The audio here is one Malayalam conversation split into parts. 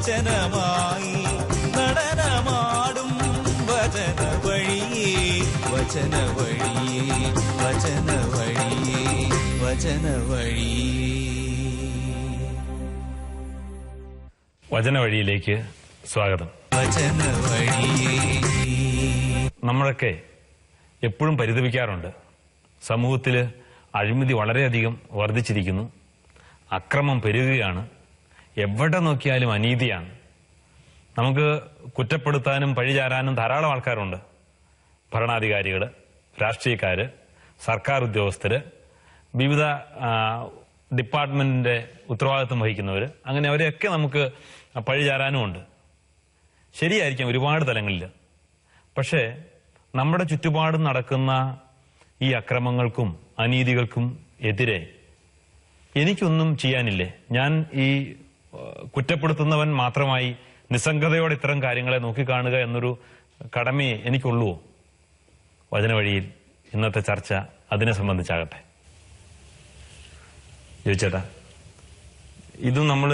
വചനമായി നടനമാടും വചന വഴിയേ വചന വഴിയേ വചന വഴിയേ വചന വഴിയേ. വചന വഴിയിലേക്ക് സ്വാഗതം. വചന വഴിയേ. നമ്മളൊക്കെ എപ്പോഴും പരിതപിക്കാറുണ്ട്. സമൂഹത്തിൽ അഴിമതി വളരെയധികം വർദ്ധിച്ചിരിക്കുന്നു, അക്രമം പെരുകുകയാണ്, എവിടെ നോക്കിയാലും അനീതിയാണ്. നമുക്ക് കുറ്റപ്പെടുത്താനും പഴിചാരാനും ധാരാളം ആൾക്കാരുണ്ട്. ഭരണാധികാരികൾ, രാഷ്ട്രീയക്കാര്, സർക്കാർ ഉദ്യോഗസ്ഥര്, വിവിധ ഡിപ്പാർട്ട്മെന്റിന്റെ ഉത്തരവാദിത്വം വഹിക്കുന്നവർ, അങ്ങനെ അവരെയൊക്കെ നമുക്ക് പഴിചാരാനും ഉണ്ട്. ശരിയായിരിക്കാം ഒരുപാട് തലങ്ങളിൽ. പക്ഷേ നമ്മുടെ ചുറ്റുപാടും നടക്കുന്ന ഈ അക്രമങ്ങൾക്കും അനീതികൾക്കും എതിരെ എനിക്കൊന്നും ചെയ്യാനില്ലേ? ഞാൻ ഈ കുറ്റപ്പെടുത്തുന്നവൻ മാത്രമായി നിസ്സംഗതയോടെ ഇത്തരം കാര്യങ്ങളെ നോക്കിക്കാണുക എന്നൊരു കടമയെ എനിക്കുള്ളൂ? വചന വഴിയിൽ ഇന്നത്തെ ചർച്ച അതിനെ സംബന്ധിച്ചാകട്ടെ. ചോദിച്ചേട്ടാ, ഇതും നമ്മൾ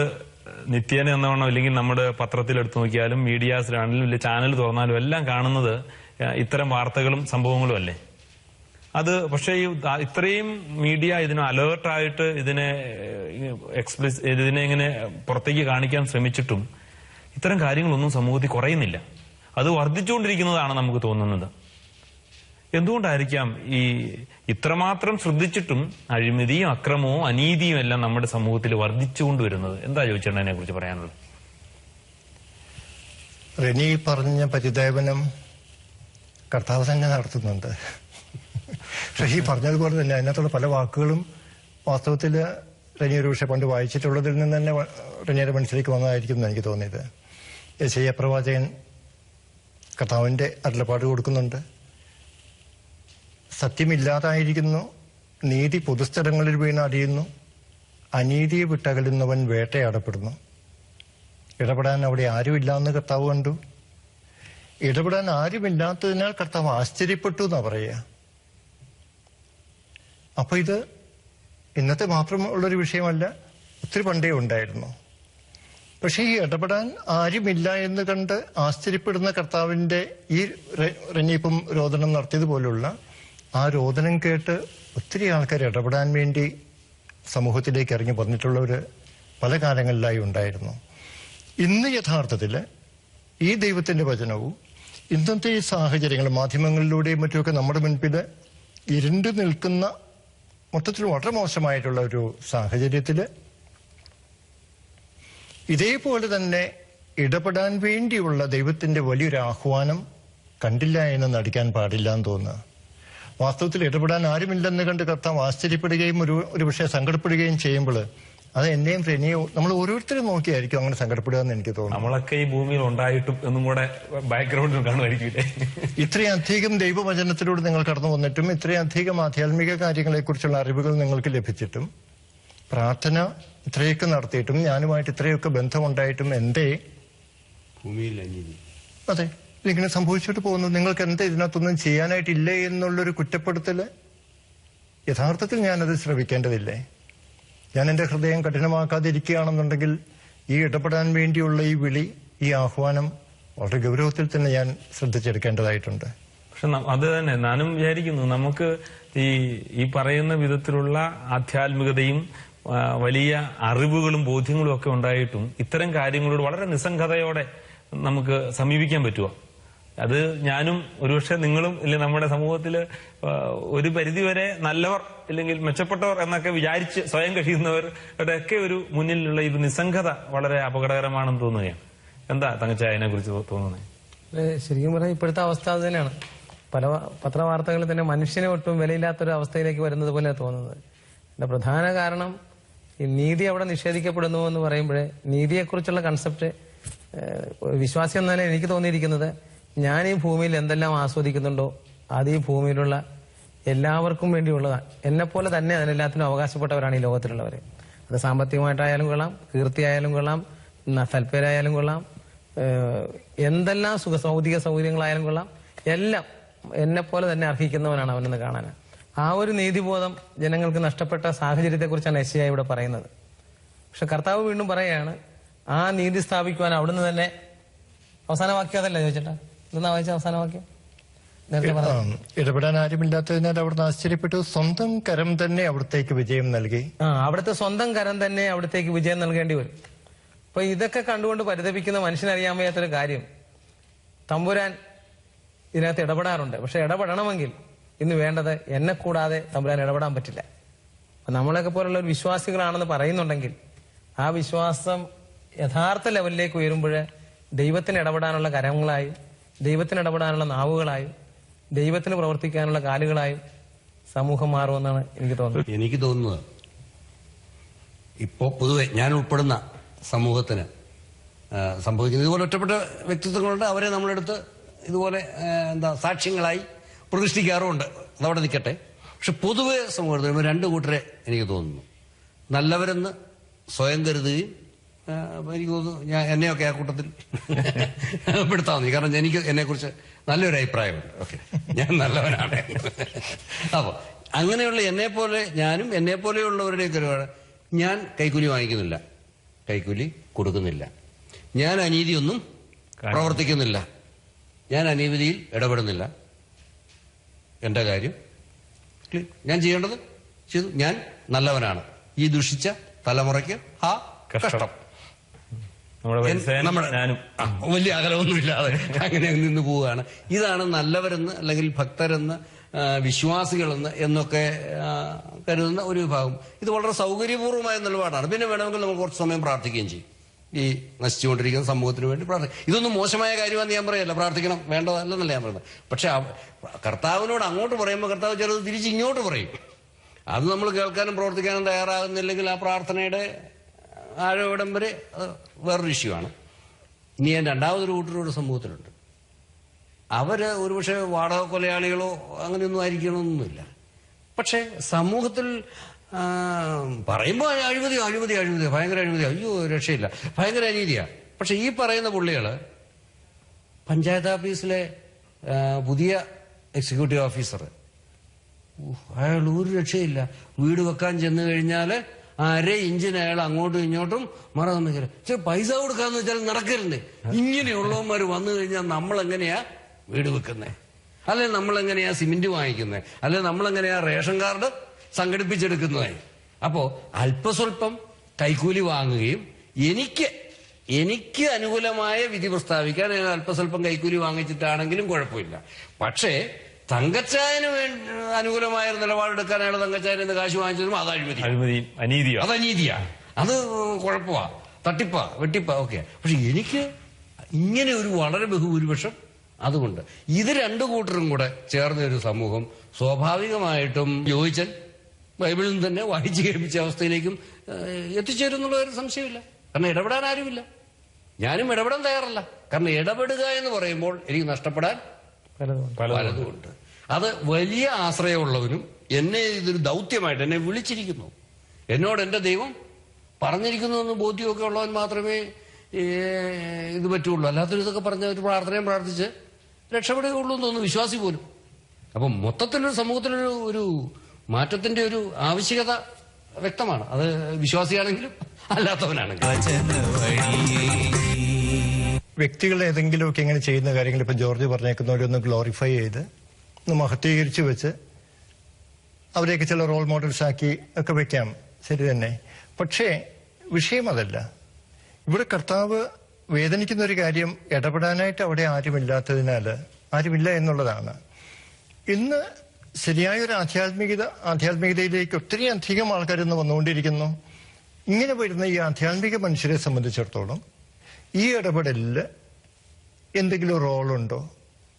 നിത്യേന എന്നവണ്ണം, അല്ലെങ്കിൽ നമ്മുടെ പത്രത്തിലെടുത്ത് നോക്കിയാലും മീഡിയാസിലാണെങ്കിലും വലിയ ചാനൽ തുറന്നാലും എല്ലാം കാണുന്നത് ഇത്തരം വാർത്തകളും സംഭവങ്ങളും അല്ലേ? അത് പക്ഷേ ഇത്രയും മീഡിയ ഇതിന് അലേർട്ടായിട്ട് ഇതിനെ ഇങ്ങനെ പുറത്തേക്ക് കാണിക്കാൻ ശ്രമിച്ചിട്ടും ഇത്തരം കാര്യങ്ങളൊന്നും സമൂഹത്തിൽ കുറയുന്നില്ല. അത് വർദ്ധിച്ചുകൊണ്ടിരിക്കുന്നതാണ് നമുക്ക് തോന്നുന്നത്. എന്തുകൊണ്ടായിരിക്കാം ഈ ഇത്രമാത്രം ശ്രദ്ധിച്ചിട്ടും അഴിമതിയും അക്രമവും അനീതിയും എല്ലാം നമ്മുടെ സമൂഹത്തിൽ വർദ്ധിച്ചുകൊണ്ടുവരുന്നത്? എന്താ ചോദിച്ചേട്ടാ അതിനെ കുറിച്ച് പറയാനുള്ളത്? റെനി പറഞ്ഞ പരിദേവനം കർത്താവ് തന്നെ നടത്തുന്നുണ്ട്. പക്ഷേ ഈ പറഞ്ഞതുപോലെ തന്നെ അതിനകത്തുള്ള പല വാക്കുകളും വാസ്തവത്തിൽ റെനി ഒരു പക്ഷെ പണ്ട് വായിച്ചിട്ടുള്ളതിൽ നിന്ന് തന്നെ റെനിയുടെ മനസ്സിലേക്ക് വന്നതായിരിക്കും എന്ന് എനിക്ക് തോന്നിയത്. യെശയ്യാ പ്രവാചകൻ കർത്താവിന്റെ അരുളപ്പാട് കൊടുക്കുന്നുണ്ട്. സത്യമില്ലാതായിരിക്കുന്നു, നീതി പൊതുസ്ഥലങ്ങളിൽ വീണ് അടിയുന്നു, അനീതിയെ വിട്ടകലുന്നവൻ വേട്ടയാടപ്പെടുന്നു. ഇടപെടാൻ അവിടെ ആരുമില്ല എന്ന് കർത്താവ് കണ്ടു. ഇടപെടാൻ ആരുമില്ലാത്തതിനാൽ കർത്താവ് ആശ്ചര്യപ്പെട്ടു എന്നാ പറയുക. അപ്പൊ ഇത് ഇന്നത്തെ മാത്രമുള്ളൊരു വിഷയമല്ല, ഒത്തിരി പണ്ടേ ഉണ്ടായിരുന്നു. പക്ഷെ ഈ ഇടപെടാൻ ആരുമില്ല എന്ന് കണ്ട് ആശ്ചര്യപ്പെടുന്ന കർത്താവിന്റെ ഈ റെനിയിപ്പം രോദനം നടത്തിയതുപോലുള്ള ആ രോദനം കേട്ട് ഒത്തിരി ആൾക്കാർ ഇടപെടാൻ വേണ്ടി സമൂഹത്തിലേക്ക് ഇറങ്ങി വന്നിട്ടുള്ളവർ പല കാലങ്ങളിലായി ഉണ്ടായിരുന്നു. ഇന്ന് യഥാർത്ഥത്തിൽ ഈ ദൈവത്തിന്റെ വചനവും ഇന്നത്തെ ഈ സാഹചര്യങ്ങൾ മാധ്യമങ്ങളിലൂടെയും മറ്റുമൊക്കെ നമ്മുടെ മുൻപിൽ ഇരുണ്ടു നിൽക്കുന്ന മൊത്തത്തിൽ വളരെ മോശമായിട്ടുള്ള ഒരു സാഹചര്യത്തില് ഇതേപോലെ തന്നെ ഇടപെടാൻ വേണ്ടിയുള്ള ദൈവത്തിന്റെ വലിയൊരു ആഹ്വാനം കണ്ടില്ല എന്ന് നടിക്കാൻ പാടില്ല എന്ന് തോന്നുക. വാസ്തവത്തിൽ ഇടപെടാൻ ആരുമില്ലെന്ന് കണ്ട് കർത്താവ് ആശ്ചര്യപ്പെടുകയും ഒരു പക്ഷേ സങ്കടപ്പെടുകയും ചെയ്യുമ്പോൾ അത് എന്നെയും റെനിയോ നമ്മൾ ഓരോരുത്തരും നോക്കിയായിരിക്കും അങ്ങനെ സങ്കടപ്പെടുക എന്ന് എനിക്ക് തോന്നുന്നു. നമ്മളൊക്കെ ഈ ഭൂമിയിൽ ഉണ്ടായിട്ടും എന്നും കൂടെ ബാക്ക്ഗ്രൗണ്ടിൽ കാണുമായിരിക്കില്ലേ? ഇത്രയധികം ദൈവവചനത്തിലൂടെ നിങ്ങൾ കടന്നു വന്നിട്ടും ഇത്രയധികം ആധ്യാത്മിക കാര്യങ്ങളെക്കുറിച്ചുള്ള അറിവുകൾ നിങ്ങൾക്ക് ലഭിച്ചിട്ടും പ്രാർത്ഥന ഇത്രയൊക്കെ നടത്തിയിട്ടും ഞാനുമായിട്ട് ഇത്രയൊക്കെ ബന്ധമുണ്ടായിട്ടും എന്തേ ഭൂമിയിൽ അനീതി? അതെ, ഇങ്ങനെ സംഭവിച്ചിട്ട് പോകുന്നു. നിങ്ങൾക്ക് എന്താ ഇതിനകത്തൊന്നും ചെയ്യാനായിട്ടില്ലേ എന്നുള്ളൊരു കുറ്റപ്പെടുത്തല് യഥാർത്ഥത്തിൽ ഞാനത് ശ്രവിക്കേണ്ടതില്ലേ? ഞാൻ എന്റെ ഹൃദയം കഠിനമാക്കാതിരിക്കുകയാണെന്നുണ്ടെങ്കിൽ ഈ ഇടപെടാൻ വേണ്ടിയുള്ള ഈ വിളി, ഈ ആഹ്വാനം വളരെ ഗൗരവത്തിൽ തന്നെ ഞാൻ ശ്രദ്ധിച്ചെടുക്കേണ്ടതായിട്ടുണ്ട്. പക്ഷെ അത് തന്നെ ഞാനും വിചാരിക്കുന്നു, നമുക്ക് ഈ പറയുന്ന വിധത്തിലുള്ള ആധ്യാത്മികതയും വലിയ അറിവുകളും ബോധ്യങ്ങളും ഒക്കെ ഉണ്ടായിട്ടും ഇത്തരം കാര്യങ്ങളോട് വളരെ നിസ്സംഗതയോടെ നമുക്ക് സമീപിക്കാൻ പറ്റുമോ? അത് ഞാനും ഒരുപക്ഷെ നിങ്ങളും ഇല്ല നമ്മുടെ സമൂഹത്തില് ഒരു പരിധിവരെ നല്ലവർ അല്ലെങ്കിൽ മെച്ചപ്പെട്ടവർ എന്നൊക്കെ വിചാരിച്ച് സ്വയം കഴിയുന്നവരുടെ ഒക്കെ ഒരു മുന്നിലുള്ള ഈ നിസ്സംഗത വളരെ അപകടകരമാണെന്ന് തോന്നുകയാണ്. എന്താ തങ്കച്ചായ അതിനെ കുറിച്ച് തോന്നുന്നത്? ശരിക്കും പറഞ്ഞാൽ ഇപ്പോഴത്തെ അവസ്ഥ അത് തന്നെയാണ്. പല പത്രവാർത്തകളിൽ തന്നെ മനുഷ്യനെ ഒട്ടും വിലയില്ലാത്തൊരു അവസ്ഥയിലേക്ക് വരുന്നത് പോലെ തോന്നുന്നത്. അതിന്റെ പ്രധാന കാരണം ഈ നീതി അവിടെ നിഷേധിക്കപ്പെടുന്നു എന്ന് പറയുമ്പോഴേ നീതിയെക്കുറിച്ചുള്ള കൺസെപ്റ്റ് വിശ്വാസി എന്ന നിലയിൽ എനിക്ക് തോന്നിയിരിക്കുന്നത്, ഞാൻ ഈ ഭൂമിയിൽ എന്തെല്ലാം ആസ്വദിക്കുന്നുണ്ടോ അത് ഈ ഭൂമിയിലുള്ള എല്ലാവർക്കും വേണ്ടിയുള്ളതാണ്. എന്നെപ്പോലെ തന്നെ അതിനെല്ലാത്തിനും അവകാശപ്പെട്ടവരാണ് ഈ ലോകത്തിലുള്ളവർ. അത് സാമ്പത്തികമായിട്ടായാലും കൊള്ളാം, കീർത്തിയായാലും കൊള്ളാം, സൽപ്പേരായാലും കൊള്ളാം, എന്തെല്ലാം ഭൗതിക സൗകര്യങ്ങളായാലും കൊള്ളാം, എല്ലാം എന്നെപ്പോലെ തന്നെ അർഹിക്കുന്നവനാണ് അവനെന്ന് കാണാൻ. ആ ഒരു നീതിബോധം ജനങ്ങൾക്ക് നഷ്ടപ്പെട്ട സാഹചര്യത്തെക്കുറിച്ചാണ് യെശയ്യാ ഇവിടെ പറയുന്നത്. പക്ഷെ കർത്താവ് വീണ്ടും പറയുകയാണ്, ആ നീതി സ്ഥാപിക്കുവാൻ അവിടുന്ന് തന്നെ അവസാന വാക്യം അതല്ല ചോദിച്ചേട്ടാ, ഇതെന്നാ വായിച്ച അവസാന വാക്യം നേരത്തെ പറഞ്ഞു. ഇടപെടാൻ ആരുമില്ലാത്തതിനാൽ അവിടുന്ന് ആശ്ചര്യപ്പെട്ടു, സ്വന്തം കരം തന്നെ അവിടത്തേക്ക് വിജയം നൽകി. അവിടുത്തെ സ്വന്തം കരം തന്നെ അവിടത്തേക്ക് വിജയം നൽകേണ്ടി വരും. അപ്പൊ ഇതൊക്കെ കണ്ടുകൊണ്ട് പരിതപിക്കുന്ന മനുഷ്യനറിയാൻ വയ്യാത്തൊരു കാര്യം, തമ്പുരാൻ ഇതിനകത്ത് ഇടപെടാറുണ്ട്. പക്ഷെ ഇടപെടണമെങ്കിൽ ഇന്ന് വേണ്ടത് എന്നെ കൂടാതെ തമ്പുരാൻ ഇടപെടാൻ പറ്റില്ല. നമ്മളൊക്കെ പോലുള്ള ഒരു വിശ്വാസികളാണെന്ന് പറയുന്നുണ്ടെങ്കിൽ ആ വിശ്വാസം യഥാർത്ഥ ലെവലിലേക്ക് ഉയരുമ്പോൾ ദൈവത്തിന് ഇടപെടാനുള്ള കരങ്ങളായും ദൈവത്തിന് ഇടപെടാനുള്ള നാവുകളായും ദൈവത്തിന് പ്രവർത്തിക്കാനുള്ള കാലുകളായും സമൂഹം മാറുമെന്നാണ് എനിക്ക് തോന്നുന്നത്. എനിക്ക് തോന്നുന്നത് ഇപ്പോ പൊതുവെ ഞാൻ ഉൾപ്പെടുന്ന സമൂഹത്തിന് സംഭവിക്കുന്നത് ഇതുപോലെ ഒറ്റപ്പെട്ട വ്യക്തിത്വങ്ങളുണ്ട്. അവരെ നമ്മളെടുത്ത് ഇതുപോലെ സാക്ഷ്യങ്ങളായി പ്രതിഷ്ഠിക്കാറുമുണ്ട്. അതവിടെ നിൽക്കട്ടെ. പക്ഷെ പൊതുവെ സമൂഹത്തിൽ രണ്ട് കൂട്ടരെ എനിക്ക് തോന്നുന്നു. നല്ലവരെന്ന് സ്വയം കരുതുകയും, എനിക്ക് തോന്നുന്നു എന്നെയൊക്കെ ആ കൂട്ടത്തിൽ പെടുത്താൻ മതി. കാരണം എനിക്ക് എന്നെക്കുറിച്ച് നല്ലൊരു അഭിപ്രായമുണ്ട്. ഓക്കെ, ഞാൻ നല്ലവനാണ്. അപ്പൊ അങ്ങനെയുള്ള എന്നെപ്പോലെ ഞാനും എന്നെപ്പോലെയുള്ളവരുടെയൊക്കെ ഒരുപാട് ഞാൻ കൈക്കൂലി വാങ്ങിക്കുന്നില്ല, കൈക്കൂലി കൊടുക്കുന്നില്ല, ഞാൻ അനീതിയൊന്നും പ്രവർത്തിക്കുന്നില്ല, ഞാൻ അനീതിയിൽ ഇടപെടുന്നില്ല. എന്റെ കാര്യം ഞാൻ ചെയ്യേണ്ടത് ചെയ്തു. ഞാൻ നല്ലവനാണ്. ഈ ദുഷിച്ച തലമുറയ്ക്ക് ആ കഷ്ടം. വലിയ അകലമൊന്നുമില്ലാതെ അങ്ങനെ നിന്ന് പോവുകയാണ്. ഇതാണ് നല്ലവരെന്ന് അല്ലെങ്കിൽ ഭക്തരെന്ന് വിശ്വാസികളെന്ന് എന്നൊക്കെ കരുതുന്ന ഒരു വിഭാഗം. ഇത് വളരെ സൗകര്യപൂർവ്വമായ നിലപാടാണ്. പിന്നെ വേണമെങ്കിൽ നമുക്ക് കുറച്ച് സമയം പ്രാർത്ഥിക്കുകയും ചെയ്യും. ഈ നശിച്ചുകൊണ്ടിരിക്കുന്ന സമൂഹത്തിന് വേണ്ടി പ്രാർത്ഥിക്കും. ഇതൊന്നും മോശമായ കാര്യമാണെന്ന് ഞാൻ പറയല്ല, പ്രാർത്ഥിക്കണം, വേണ്ടതല്ലെന്നല്ല ഞാൻ പറയുന്നത്. പക്ഷെ കർത്താവിനോട് അങ്ങോട്ട് പറയുമ്പോൾ കർത്താവ് ചിലത് തിരിച്ച് ഇങ്ങോട്ട് പറയും. അത് നമ്മൾ കേൾക്കാനും പ്രവർത്തിക്കാനും തയ്യാറാകുന്നില്ലെങ്കിൽ ആ പ്രാർത്ഥനയുടെ ആഴവിടം വരെ വേറൊരു ഇഷ്യൂ ആണ്. ഇനി ഞാൻ രണ്ടാമതൊരു കൂട്ടരൊരു സമൂഹത്തിലുണ്ട്. അവര് ഒരുപക്ഷെ വാടക കൊലയാളികളോ അങ്ങനെയൊന്നും ആയിരിക്കണമെന്നൊന്നുമില്ല. പക്ഷെ സമൂഹത്തിൽ പറയുമ്പോൾ അഴിമതി അഴിമതി അഴിമതി ഭയങ്കര അഴിമതി, അയ്യോ രക്ഷയില്ല, ഭയങ്കര അനീതിയാ. പക്ഷെ ഈ പറയുന്ന പുള്ളികള് പഞ്ചായത്ത് ഓഫീസിലെ പുതിയ എക്സിക്യൂട്ടീവ് ഓഫീസർ, അയാൾ ഒരു രക്ഷയില്ല. വീട് വെക്കാൻ ചെന്ന് കഴിഞ്ഞാല് 1/2 ഇഞ്ചിന് അയാൾ അങ്ങോട്ടും ഇങ്ങോട്ടും മറന്നു വെച്ചാൽ ചില പൈസ കൊടുക്കാന്ന് വെച്ചാൽ നടക്കരുത്. ഇങ്ങനെയുള്ളവന്മാർ വന്നു കഴിഞ്ഞാൽ നമ്മളെങ്ങനെയാ വീട് വെക്കുന്നത്, അല്ലെ നമ്മളെങ്ങനെയാ സിമെന്റ് വാങ്ങിക്കുന്നത്, അല്ലെ നമ്മളെങ്ങനെയാ റേഷൻ കാർഡ് സംഘടിപ്പിച്ചെടുക്കുന്നതായി. അപ്പോ അല്പസ്വല്പം കൈക്കൂലി വാങ്ങുകയും എനിക്ക് അനുകൂലമായ വിധി പ്രസ്താവിക്കാൻ അല്പസ്വല്പം കൈക്കൂലി വാങ്ങിച്ചിട്ടാണെങ്കിലും കുഴപ്പമില്ല. പക്ഷേ തങ്കച്ചായന് അനുകൂലമായ നിലപാടെടുക്കാൻ അയാൾ തങ്കച്ചായന് കാശ് വാങ്ങിച്ചതും അത് അനീതിയാ, അത് കുഴപ്പമാ, തട്ടിപ്പാ, വെട്ടിപ്പാ, ഓക്കെ. പക്ഷെ എനിക്ക് ഇങ്ങനെ ഒരു വളരെ ബഹുഭൂരിപക്ഷം. അതുകൊണ്ട് ഇത് രണ്ടു കൂട്ടരും കൂടെ ചേർന്ന ഒരു സമൂഹം സ്വാഭാവികമായിട്ടും യോജിച്ചാൽ ബൈബിളിൽ തന്നെ വായിച്ചു കേൾപ്പിച്ച അവസ്ഥയിലേക്കും എത്തിച്ചേരും എന്നുള്ള ഒരു സംശയമില്ല. കാരണം ഇടപെടാൻ ആരുമില്ല, ഞാനും ഇടപെടാൻ തയ്യാറല്ല. കാരണം ഇടപെടുക എന്ന് പറയുമ്പോൾ എനിക്ക് നഷ്ടപ്പെടാൻ പലതുമുണ്ട്. അത് വലിയ ആശ്രയമുള്ളവനും എന്നെ ഇതൊരു ദൗത്യമായിട്ട് എന്നെ വിളിച്ചിരിക്കുന്നു, എന്നോട് എന്റെ ദൈവം പറഞ്ഞിരിക്കുന്നു എന്ന് ബോധ്യമൊക്കെ ഉള്ളവൻ മാത്രമേ ഇത് പറ്റുള്ളൂ. അല്ലാത്തൊരു ഇതൊക്കെ പറഞ്ഞ ഒരു പ്രാർത്ഥനയും പ്രാർത്ഥിച്ച് രക്ഷപ്പെടുകയുള്ളൂ എന്ന് തോന്നുന്നു വിശ്വാസി പോലും. അപ്പം മൊത്തത്തിലൊരു സമൂഹത്തിലൊരു മാറ്റത്തിന്റെ ഒരു ആവശ്യകത വ്യക്തമാണ്. അത് വിശ്വാസിയാണെങ്കിലും അല്ലാത്തവനാണെങ്കിലും. വ്യക്തികൾ ഏതെങ്കിലുമൊക്കെ ഇങ്ങനെ ചെയ്യുന്ന കാര്യങ്ങൾ ഇപ്പം ജോർജ് പറഞ്ഞേക്കുന്നവരൊന്ന് ഗ്ലോറിഫൈ ചെയ്ത് ഒന്ന് മഹത്വീകരിച്ച് വെച്ച് അവരെയൊക്കെ ചില റോൾ മോഡൽസ് ആക്കി ഒക്കെ വെക്കാം, ശരി തന്നെ. പക്ഷേ വിഷയം അതല്ല. ഇവിടെ കർത്താവ് വേദനിക്കുന്ന ഒരു കാര്യം ഇടപെടാനായിട്ട് അവിടെ ആരുമില്ല എന്നുള്ളതാണ്. ഇന്ന് ശരിയായൊരു ആധ്യാത്മികതയിലേക്ക് ഒത്തിരി അധികം ആൾക്കാർ ഇന്ന് വന്നുകൊണ്ടിരിക്കുന്നു. ഇങ്ങനെ വരുന്ന ഈ ആധ്യാത്മിക മനുഷ്യരെ സംബന്ധിച്ചിടത്തോളം ഈ ഇടപെടലിൽ എന്തെങ്കിലും റോളുണ്ടോ?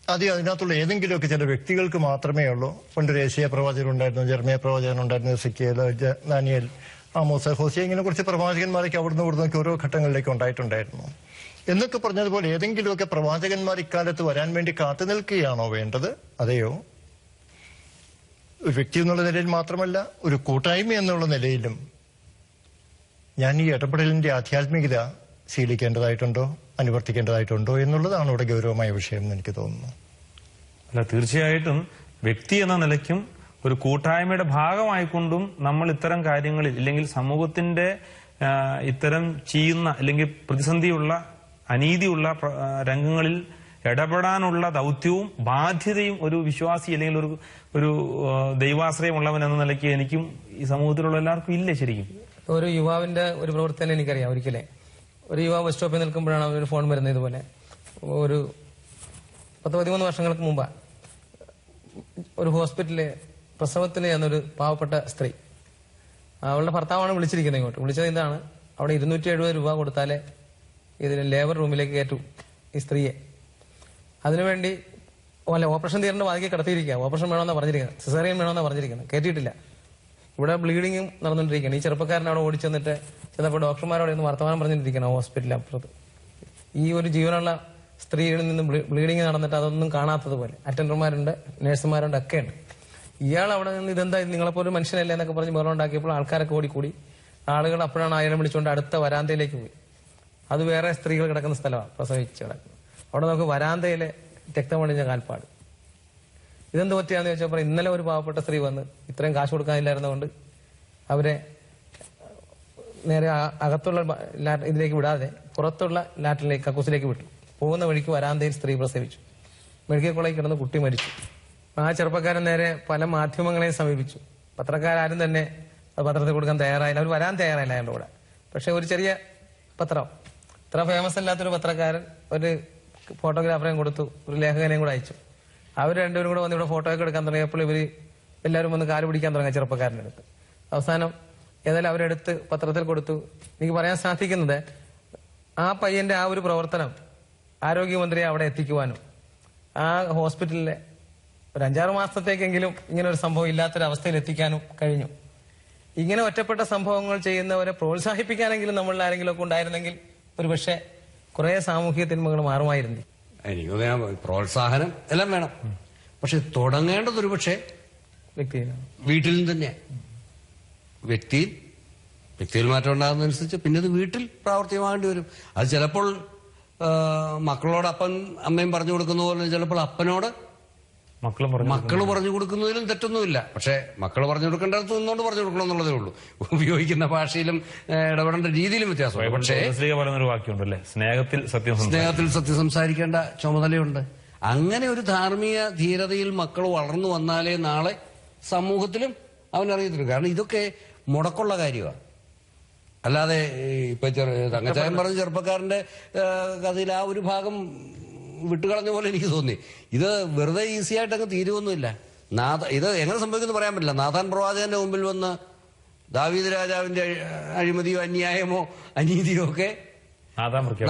അതിനകത്തുള്ള ഏതെങ്കിലുമൊക്കെ ചില വ്യക്തികൾക്ക് മാത്രമേ ഉള്ളൂ. പണ്ടൊരു ഏശയ്യാ പ്രവാചകൻ ഉണ്ടായിരുന്നു, ജെറമ്യാ പ്രവാചകൻ ഉണ്ടായിരുന്നു, എസെക്കിയേൽ, ദാനിയേൽ, ആമോസ്, ഹോസിയ, ഇങ്ങനെ കുറച്ച് പ്രവാചകന്മാരൊക്കെ അവിടുന്ന് ഇവിടുന്നൊക്കെ ഓരോ ഘട്ടങ്ങളിലേക്ക് ഉണ്ടായിട്ടുണ്ടായിരുന്നു. എന്നൊക്കെ പറഞ്ഞതുപോലെ ഏതെങ്കിലുമൊക്കെ പ്രവാചകന്മാർ ഇക്കാലത്ത് വരാൻ വേണ്ടി കാത്തു നിൽക്കുകയാണോ വേണ്ടത്? അതെയോ ഒരു വ്യക്തി എന്നുള്ള നിലയിൽ മാത്രമല്ല, ഒരു കൂട്ടായ്മ എന്നുള്ള നിലയിലും ഞാൻ ഈ ഇടപെടലിന്റെ ആധ്യാത്മികത ശീലിക്കേണ്ടതായിട്ടുണ്ടോ, അനുവർത്തിക്കേണ്ടതായിട്ടുണ്ടോ എന്നുള്ളതാണ് ഇവിടെ ഗൗരവമായ വിഷയം എന്ന് എനിക്ക് തോന്നുന്നു. അല്ല, തീർച്ചയായിട്ടും വ്യക്തി എന്ന നിലയ്ക്കും ഒരു കൂട്ടായ്മയുടെ ഭാഗമായിക്കൊണ്ടും നമ്മൾ ഇത്തരം കാര്യങ്ങളിൽ ഇല്ലെങ്കിൽ സമൂഹത്തിന്റെ ഇത്തരം ചെയ്യുന്ന അല്ലെങ്കിൽ പ്രതിസന്ധിയുള്ള അനീതിയുള്ള രംഗങ്ങളിൽ ഇടപെടാനുള്ള ദൗത്യവും ബാധ്യതയും ഒരു വിശ്വാസി അല്ലെങ്കിൽ ഒരു ദൈവാശ്രയമുള്ളവൻ എന്ന നിലയ്ക്ക് എനിക്കും ഈ സമൂഹത്തിലുള്ള എല്ലാവർക്കും ഇല്ല. ശരിക്കും ഒരു യുവാവിന്റെ ഒരു പ്രവർത്തനം എനിക്കറിയാം. ഒരിക്കലേ ഒരു യുവാവ് ബസ് സ്റ്റോപ്പിൽ നിൽക്കുമ്പോഴാണ് ഒരു ഫോൺ വരുന്നത്. ഇതുപോലെ ഒരു 10-13 വർഷങ്ങൾക്ക് മുമ്പ് ഒരു ഹോസ്പിറ്റലിൽ പ്രസവത്തിന് ചെന്നൊരു പാവപ്പെട്ട സ്ത്രീ, അവളുടെ ഭർത്താവാണ് വിളിച്ചിരിക്കുന്നത് ഇങ്ങോട്ട്. വിളിച്ചത് ഇതാണ്, അവിടെ 270 രൂപ കൊടുത്താലേ ഇതിന് ലേബർ റൂമിലേക്ക് കയറ്റു ഈ സ്ത്രീയെ. അതിനുവേണ്ടി ഓപ്പറേഷൻ തിയേറ്ററിന്റെ വാതിക്കെ കിടത്തിയിരിക്കുക. ഓപ്പറേഷൻ വേണമെന്നാണ് പറഞ്ഞിരിക്കുന്നത്, സിസേറിയൻ വേണമെന്നാണ് പറഞ്ഞിരിക്കുന്നത്. കയറ്റിയിട്ടില്ല. ഇവിടെ ബ്ലീഡിങ്ങും നടന്നുകൊണ്ടിരിക്കുകയാണ്. ഈ ചെറുപ്പക്കാരൻ അവിടെ ഓടിച്ചെന്നിട്ട് ചിലപ്പോൾ ഡോക്ടർമാരോട് ഒന്ന് വർത്തമാനം പറഞ്ഞിരിക്കണം ഹോസ്പിറ്റലിൽ അപ്പുറത്ത്. ഈ ഒരു ജീവനുള്ള സ്ത്രീയിൽ നിന്ന് ബ്ലീഡിങ് നടന്നിട്ട് അതൊന്നും കാണാത്തതുപോലെ അറ്റൻഡർമാരുണ്ട്, നഴ്സുമാരുണ്ട്, ഒക്കെ ഉണ്ട്. ഇയാൾ അവിടെ നിന്ന് ഇതെന്താ നിങ്ങളെപ്പോലെ ഒരു മനുഷ്യനല്ലേ എന്നൊക്കെ പറഞ്ഞ് ബഹളം ഉണ്ടാക്കിയപ്പോൾ ആൾക്കാരൊക്കെ ഓടിക്കൂടി. ആളുകൾ അപ്പോഴാണ് അയാളെ വിളിച്ചുകൊണ്ട് അടുത്ത വരാന്തയിലേക്ക് പോയി. അത് വേറെ സ്ത്രീകൾ കിടക്കുന്ന സ്ഥലമാണ്, പ്രസവിച്ച് കിടക്കുന്നത്. അവിടെ നമുക്ക് വരാന്തയിലെ രക്തമണിഞ്ഞ കാൽപ്പാട്. ഇതെന്ത് പറ്റിയാന്ന് ചോദിച്ചപ്പോൾ ഇന്നലെ ഒരു പാവപ്പെട്ട സ്ത്രീ വന്ന് ഇത്രയും കാശ് കൊടുക്കാനില്ലായിരുന്നതുകൊണ്ട് അവരെ നേരെ അകത്തുള്ള ഇതിലേക്ക് വിടാതെ പുറത്തുള്ള ലാറ്റിലേക്ക് കക്കൂസിലേക്ക് വിട്ടു. പോകുന്ന വഴിക്ക് വരാന്തയിൽ സ്ത്രീ പ്രസവിച്ചു. മെഡിക്കൽ കോളേജിൽ കിടന്ന് കുട്ടി മരിച്ചു. ആ ചെറുപ്പക്കാരൻ നേരെ പല മാധ്യമങ്ങളെയും സമീപിച്ചു. പത്രക്കാരും തന്നെ പത്രത്തിൽ കൊടുക്കാൻ തയ്യാറായില്ല, അവർ വരാൻ തയ്യാറായില്ല അയാളുടെ കൂടെ. പക്ഷെ ഒരു ചെറിയ പത്രം, ഇത്ര ഫേമസ് അല്ലാത്തൊരു പത്രക്കാരൻ ഒരു ഫോട്ടോഗ്രാഫറെയും കൊടുത്തു, ഒരു ലേഖകനെയും കൂടെ അയച്ചു. അവർ രണ്ടുപേരും കൂടെ വന്ന് ഇവിടെ ഫോട്ടോ ഒക്കെ എടുക്കാൻ തുടങ്ങിയപ്പോൾ ഇവർ എല്ലാവരും വന്ന് കാല് പിടിക്കാൻ തുടങ്ങിയ ചെറുപ്പക്കാരൻ്റെ അടുത്ത്. അവസാനം ഏതായാലും അവരെടുത്ത് പത്രത്തിൽ കൊടുത്തു. എനിക്ക് പറയാൻ സാധിക്കുന്നത് ആ പയ്യന്റെ ആ ഒരു പ്രവർത്തനം ആരോഗ്യമന്ത്രിയെ അവിടെ എത്തിക്കുവാനും ആ ഹോസ്പിറ്റലിലെ ഒരു 5-6 മാസത്തേക്കെങ്കിലും ഇങ്ങനെ ഒരു സംഭവം ഇല്ലാത്തൊരവസ്ഥയിൽ എത്തിക്കാനും കഴിഞ്ഞു. ഇങ്ങനെ ഒറ്റപ്പെട്ട സംഭവങ്ങൾ ചെയ്യുന്നവരെ പ്രോത്സാഹിപ്പിക്കാനെങ്കിലും നമ്മളിൽ ആരെങ്കിലും ഒക്കെ ഉണ്ടായിരുന്നെങ്കിൽ ഒരു പക്ഷേ കുറെ സാമൂഹിക തിന്മകൾ മാറുമായിരുന്നു. എനിക്ക് പ്രോത്സാഹനം എല്ലാം വേണം, പക്ഷെ തുടങ്ങേണ്ടത് ഒരു പക്ഷേ വീട്ടിൽ നിന്ന് തന്നെയാണ്. വ്യക്തിയിൽ മാറ്റം ഉണ്ടാകുന്നതനുസരിച്ച് പിന്നെ അത് വീട്ടിൽ പ്രാവർത്തികമാകേണ്ടി വരും. അത് ചിലപ്പോൾ മക്കളോട് അമ്മയും പറഞ്ഞു കൊടുക്കുന്ന പോലെ ചിലപ്പോൾ അപ്പനോട് മക്കള് പറഞ്ഞു കൊടുക്കുന്നതിലും തെറ്റൊന്നുമില്ല. പക്ഷെ മക്കള് പറഞ്ഞു കൊടുക്കേണ്ടത് നിന്നുകൊണ്ട് പറഞ്ഞു കൊടുക്കണം എന്നുള്ളതേ ഉള്ളൂ. ഉപയോഗിക്കുന്ന ഭാഷയിലും ഇടപെടേണ്ട രീതിയിലും വ്യത്യാസമുണ്ട്. പക്ഷേ പറയുന്നൊരു വാക്യമുണ്ടല്ലേ, സ്നേഹത്തിൽ സത്യം സംസാരിക്കേണ്ട ചുമതലയുണ്ട്. അങ്ങനെ ഒരു ധാർമ്മിക ധീരതയിൽ മക്കൾ വളർന്നു വന്നാലേ നാളെ സമൂഹത്തിലും അവനറിയത്തില്ല. കാരണം ഇതൊക്കെ മുടക്കുള്ള കാര്യമാണ്. അല്ലാതെ ഇപ്പൊ തങ്കച്ചായൻ പറഞ്ഞ ചെറുപ്പക്കാരന്റെ കഥയിൽ ആ ഒരു ഭാഗം വിട്ടുകളഞ്ഞ പോലെ എനിക്ക് തോന്നി. ഇത് വെറുതെ ഈസി ആയിട്ടങ്ങ് തീരുവൊന്നുമില്ല. ഇത് എങ്ങനെ സംഭവിക്കുമെന്ന് പറയാൻ പറ്റില്ല. നാഥാൻ പ്രവാചകന്റെ മുമ്പിൽ വന്ന് ദാവീദ് രാജാവിന്റെ അഴിമതിയോ അന്യായമോ അനീതിയോ ഒക്കെ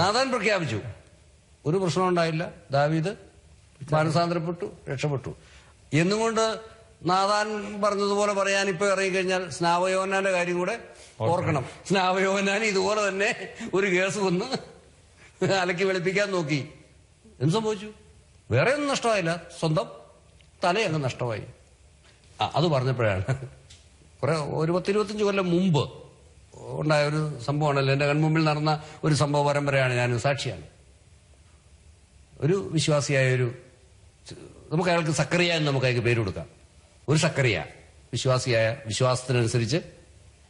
നാഥാൻ പ്രഖ്യാപിച്ചു. ഒരു പ്രശ്നം ഉണ്ടായില്ല. ദാവീദ് മാനസാന്തരപ്പെട്ടു, രക്ഷപ്പെട്ടു. എന്നുകൊണ്ട് നാഥാൻ പറഞ്ഞതുപോലെ പറയാൻ ഇപ്പൊ ഇറങ്ങിക്കഴിഞ്ഞാൽ സ്നാപയോഹന്നാന്റെ കാര്യം കൂടെ ഓർക്കണം. സ്നാപയോഹന്നാൻ ഇതുപോലെ തന്നെ ഒരു കേസ് വന്ന് അലക്കി വെളുപ്പിക്കാൻ നോക്കി. എന്ത് സംഭവിച്ചു? വേറെ ഒന്നും നഷ്ടമായില്ല, സ്വന്തം തലയങ്ങ് നഷ്ടമായി. അത് പറഞ്ഞപ്പോഴാണ് ഒരു 10-25 കൊല്ലം മുമ്പ് ഉണ്ടായ ഒരു സംഭവമാണല്ലോ. എന്റെ കൺമുമ്പിൽ നടന്ന ഒരു സംഭവ പരമ്പരയാണ്, ഞാൻ സാക്ഷിയാണ്. ഒരു വിശ്വാസിയായ നമുക്ക് അയാൾക്ക് സക്കറിയ എന്ന് നമുക്ക് അയാൾക്ക് പേര് കൊടുക്കാം. ഒരു സക്കറിയ വിശ്വാസിയായ, വിശ്വാസത്തിനനുസരിച്ച്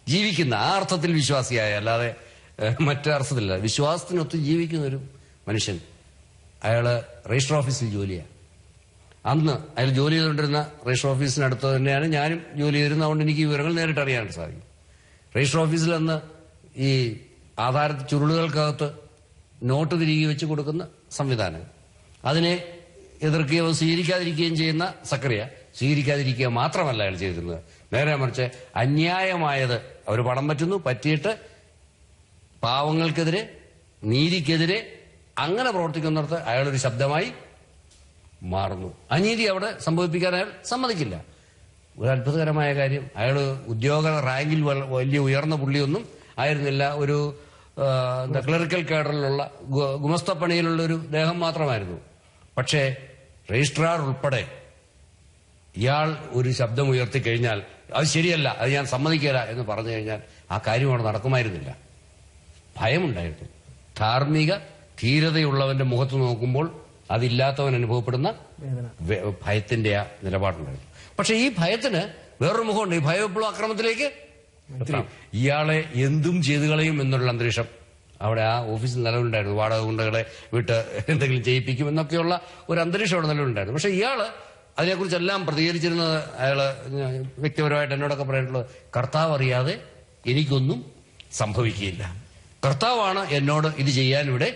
ജീവിക്കുന്ന, ആ അർത്ഥത്തിൽ വിശ്വാസിയായ, അല്ലാതെ മറ്റർത്ഥത്തിലല്ല, വിശ്വാസത്തിനൊത്ത് ജീവിക്കുന്ന ഒരു മനുഷ്യൻ. അയാള് രജിസ്റ്റർ ഓഫീസിൽ ജോലിയാണ്. അന്ന് അയാൾ ജോലി ചെയ്തുകൊണ്ടിരുന്ന രജിസ്റ്റർ ഓഫീസിനടുത്ത് തന്നെയാണ് ഞാനും ജോലി ചെയ്തിരുന്നത്. അതുകൊണ്ട് എനിക്ക് ഈ വിവരങ്ങൾ നേരിട്ട് അറിയാൻ സാധിക്കും. രജിസ്റ്റർ ഓഫീസിൽ അന്ന് ഈ ആധാര ചുരുളുകൾക്കകത്ത് നോട്ട് തിരികെ വെച്ച് കൊടുക്കുന്ന സംവിധാനം, അതിനെ എതിർക്കുകയോ സ്വീകരിക്കാതിരിക്കുകയും ചെയ്യുന്ന സക്കറിയ സ്വീകരിക്കാതിരിക്കുക മാത്രമല്ല അയാൾ ചെയ്തിരുന്നത്. നേരെ മറിച്ച് അന്യായമായത് അവർ പണം പറ്റിയിട്ട് പാവങ്ങൾക്കെതിരെ, നീതിക്കെതിരെ അങ്ങനെ പ്രവർത്തിക്കുന്നിടത്ത് അയാളൊരു ശബ്ദമായി മാറുന്നു. അനീതി അവിടെ സംഭവിപ്പിക്കാൻ അയാൾ സമ്മതിക്കില്ല. ഒരു അത്ഭുതകരമായ കാര്യം, അയാൾ ഉദ്യോഗ റാങ്കിൽ വലിയ ഉയർന്ന പുള്ളിയൊന്നും ആയിരുന്നില്ല. ഒരു ക്ലറിക്കൽ കേഡറിലുള്ള ഗുമസ്തപ്പണിയിലുള്ള ഒരു ദേഹം മാത്രമായിരുന്നു. പക്ഷേ രജിസ്ട്രാർ ഉൾപ്പെടെ ഇയാൾ ഒരു ശബ്ദം ഉയർത്തി കഴിഞ്ഞാൽ അത് ശരിയല്ല, അത് ഞാൻ സമ്മതിക്കില്ല എന്ന് പറഞ്ഞു കഴിഞ്ഞാൽ ആ കാര്യം അവിടെ നടക്കുമായിരുന്നില്ല. ഭയമുണ്ടായിരുന്നു. ധാർമ്മിക ധീരതയുള്ളവന്റെ മുഖത്ത് നോക്കുമ്പോൾ അതില്ലാത്തവൻ അനുഭവപ്പെടുന്ന ഭയത്തിന്റെ ആ നിലപാടുണ്ടായിരുന്നു. പക്ഷെ ഈ ഭയത്തിന് വേറൊരു മുഖമുണ്ട്. ഈ ഭയം എപ്പോഴും അക്രമത്തിലേക്ക് ഇയാളെ എന്തും ചെയ്തു കളയും എന്നുള്ള അന്തരീക്ഷം അവിടെ ആ ഓഫീസിൽ നിലവിലുണ്ടായിരുന്നു. വാടക ഗുണ്ടകളെ വിട്ട് എന്തെങ്കിലും ചെയ്യിപ്പിക്കും എന്നൊക്കെയുള്ള ഒരു അന്തരീക്ഷം അവിടെ നിലവിലുണ്ടായിരുന്നു. പക്ഷെ ഇയാള് അതിനെക്കുറിച്ചെല്ലാം പ്രതികരിച്ചിരുന്നത് അയാള് വ്യക്തിപരമായിട്ട് എന്നോടൊക്കെ പറഞ്ഞിട്ടുള്ളത്, കർത്താവ് അറിയാതെ എനിക്കൊന്നും സംഭവിക്കുകയില്ല, കർത്താവാണ് എന്നോട് ഇത് ചെയ്യാൻ ഇവിടെ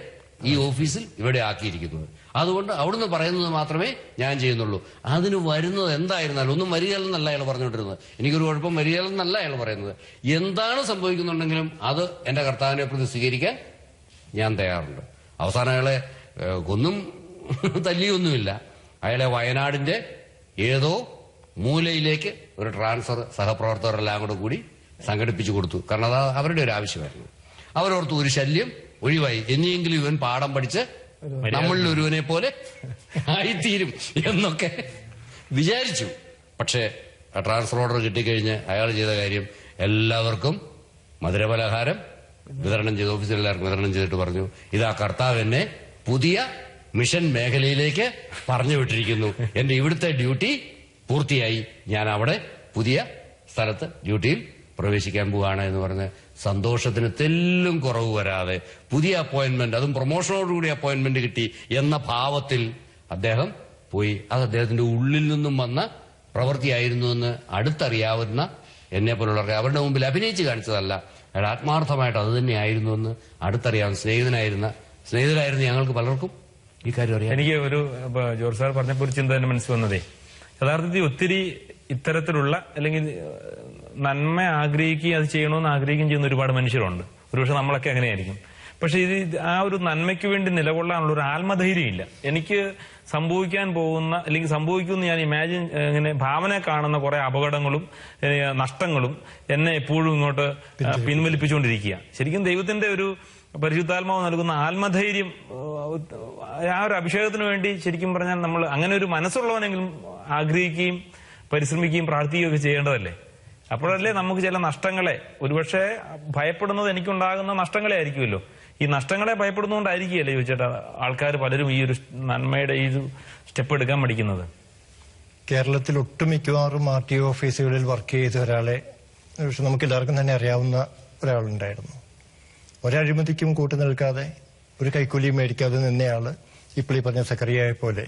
ഈ ഓഫീസിൽ ഇവിടെ ആക്കിയിരിക്കുന്നത്, അതുകൊണ്ട് അവിടുന്ന് പറയുന്നത് മാത്രമേ ഞാൻ ചെയ്യുന്നുള്ളൂ. അതിന് വരുന്നത് എന്തായിരുന്നാലും ഒന്നും വരികയെന്നല്ല അയാൾ പറഞ്ഞുകൊണ്ടിരുന്നത്. എനിക്കൊരു കുഴപ്പം വരികയെന്നല്ല അയാൾ പറയുന്നത്. എന്താണ് സംഭവിക്കുന്നുണ്ടെങ്കിലും അത് എന്റെ കർത്താവിനെ പ്രതി സ്വീകരിക്കാൻ ഞാൻ തയ്യാറുണ്ട്. അവസാനം അയാളെ ഒന്നും തല്ലിയൊന്നുമില്ല. അയാളെ വയനാടിന്റെ ഏതോ മൂലയിലേക്ക് ഒരു ട്രാൻസ്ഫർ സഹപ്രവർത്തകരെല്ലാം കൂടി സംഘടിപ്പിച്ചു കൊടുത്തു. കാരണം അത് അവരുടെ ഒരു ആവശ്യമായിരുന്നു. അവരോർത്ത് ഒരു ശല്യം ഒഴിവായി, ഇനിയെങ്കിലും ഇവൻ പാഠം പഠിച്ച് നമ്മളിൽ ഒരുവനെ പോലെ ആയിത്തീരും എന്നൊക്കെ വിചാരിച്ചു. പക്ഷേ ആ ട്രാൻസ്ഫർ ഓർഡർ കിട്ടിക്കഴിഞ്ഞ് അയാൾ ചെയ്ത കാര്യം എല്ലാവർക്കും മധുരപലഹാരം വിതരണം ചെയ്ത്, ഓഫീസിൽ എല്ലാവർക്കും വിതരണം ചെയ്തിട്ട് പറഞ്ഞു, ഇതാ കർത്താവ് എന്നെ പുതിയ മിഷൻ മേഖലയിലേക്ക് പറഞ്ഞു വിട്ടിരിക്കുന്നു, എന്റെ ഇവിടുത്തെ ഡ്യൂട്ടി പൂർത്തിയായി, ഞാൻ അവിടെ പുതിയ സ്ഥലത്ത് ഡ്യൂട്ടിയിൽ പ്രവേശിക്കാൻ പോവുകയാണ് എന്ന് പറഞ്ഞ് സന്തോഷത്തിന് തെല്ലും കുറവ് വരാതെ പുതിയ അപ്പോയിന്റ്മെന്റ്, അതും പ്രൊമോഷനോടുകൂടി അപ്പോയിന്റ്മെന്റ് കിട്ടി എന്ന ഭാവത്തിൽ അദ്ദേഹം പോയി. അത് അദ്ദേഹത്തിന്റെ ഉള്ളിൽ നിന്നും വന്ന പ്രവൃത്തിയായിരുന്നുവെന്ന് അടുത്തറിയാവുന്ന എന്നെ പോലുള്ളവർക്ക്, അവരുടെ മുമ്പിൽ അഭിനയിച്ച് കാണിച്ചതല്ല, അയാൾ ആത്മാർത്ഥമായിട്ട് അത് തന്നെയായിരുന്നുവെന്ന് അടുത്തറിയാവുന്ന സ്നേഹിതരായിരുന്നു ഞങ്ങൾക്ക് പലർക്കും ഈ കാര്യം അറിയാം. എനിക്ക് ഒരു ജോർജ് സാർ പറഞ്ഞപ്പോൾ ഒരു ചിന്ത തന്നെ മനസ്സിൽ വന്നതേ, യഥാർത്ഥത്തിൽ ഒത്തിരി ഇത്തരത്തിലുള്ള അല്ലെങ്കിൽ നന്മ ആഗ്രഹിക്കുകയും അത് ചെയ്യണമെന്ന് ആഗ്രഹിക്കുകയും ചെയ്യുന്ന ഒരുപാട് മനുഷ്യരുണ്ട്. ഒരുപക്ഷെ നമ്മളൊക്കെ അങ്ങനെയായിരിക്കും. പക്ഷെ ഇത് ആ ഒരു നന്മയ്ക്ക് വേണ്ടി നിലകൊള്ളാനുള്ള ഒരു ആത്മധൈര്യം ഇല്ല. എനിക്ക് സംഭവിക്കാൻ പോകുന്ന അല്ലെങ്കിൽ സംഭവിക്കുമെന്ന് ഞാൻ ഇങ്ങനെ ഭാവന കാണുന്ന കുറെ അപകടങ്ങളും നഷ്ടങ്ങളും എന്നെ എപ്പോഴും ഇങ്ങോട്ട് പിൻവലിപ്പിച്ചുകൊണ്ടിരിക്കുക. ശരിക്കും ദൈവത്തിന്റെ ഒരു പരിശുദ്ധാത്മാവ് നൽകുന്ന ആത്മധൈര്യം, ആ ഒരു അഭിഷേകത്തിന് വേണ്ടി ശരിക്കും പറഞ്ഞാൽ നമ്മൾ അങ്ങനെ ഒരു മനസ്സുള്ളവനെങ്കിലും ആഗ്രഹിക്കുകയും പരിശ്രമിക്കുകയും പ്രാർത്ഥിക്കുകയും ഒക്കെ ചെയ്യേണ്ടതല്ലേ? അപ്പോഴല്ലേ നമുക്ക് ചില നഷ്ടങ്ങളെ, ഒരുപക്ഷെ ഭയപ്പെടുന്നത് എനിക്കുണ്ടാകുന്ന നഷ്ടങ്ങളെ ആയിരിക്കുമല്ലോ, ഈ നഷ്ടങ്ങളെ ഭയപ്പെടുന്നതുകൊണ്ടായിരിക്കുകയല്ലേ ചോദിച്ചേട്ടാ ആൾക്കാർ പലരും ഈ ഒരു നന്മയുടെ ഈ ഒരു സ്റ്റെപ്പ് എടുക്കാൻ പഠിക്കുന്നത്? കേരളത്തിൽ ഒട്ടുമിക്കവാറും RTO ഓഫീസുകളിൽ വർക്ക് ചെയ്ത ഒരാളെ നമുക്ക് എല്ലാവർക്കും തന്നെ അറിയാവുന്ന ഒരാളുണ്ടായിരുന്നു. ഒരഴിമതിക്കും കൂട്ടു നിൽക്കാതെ ഒരു കൈക്കൂലിയും മേടിക്കാതെ നിന്നയാള് ഇപ്പോൾ ഈ പറഞ്ഞ സക്കറിയായ പോലെ,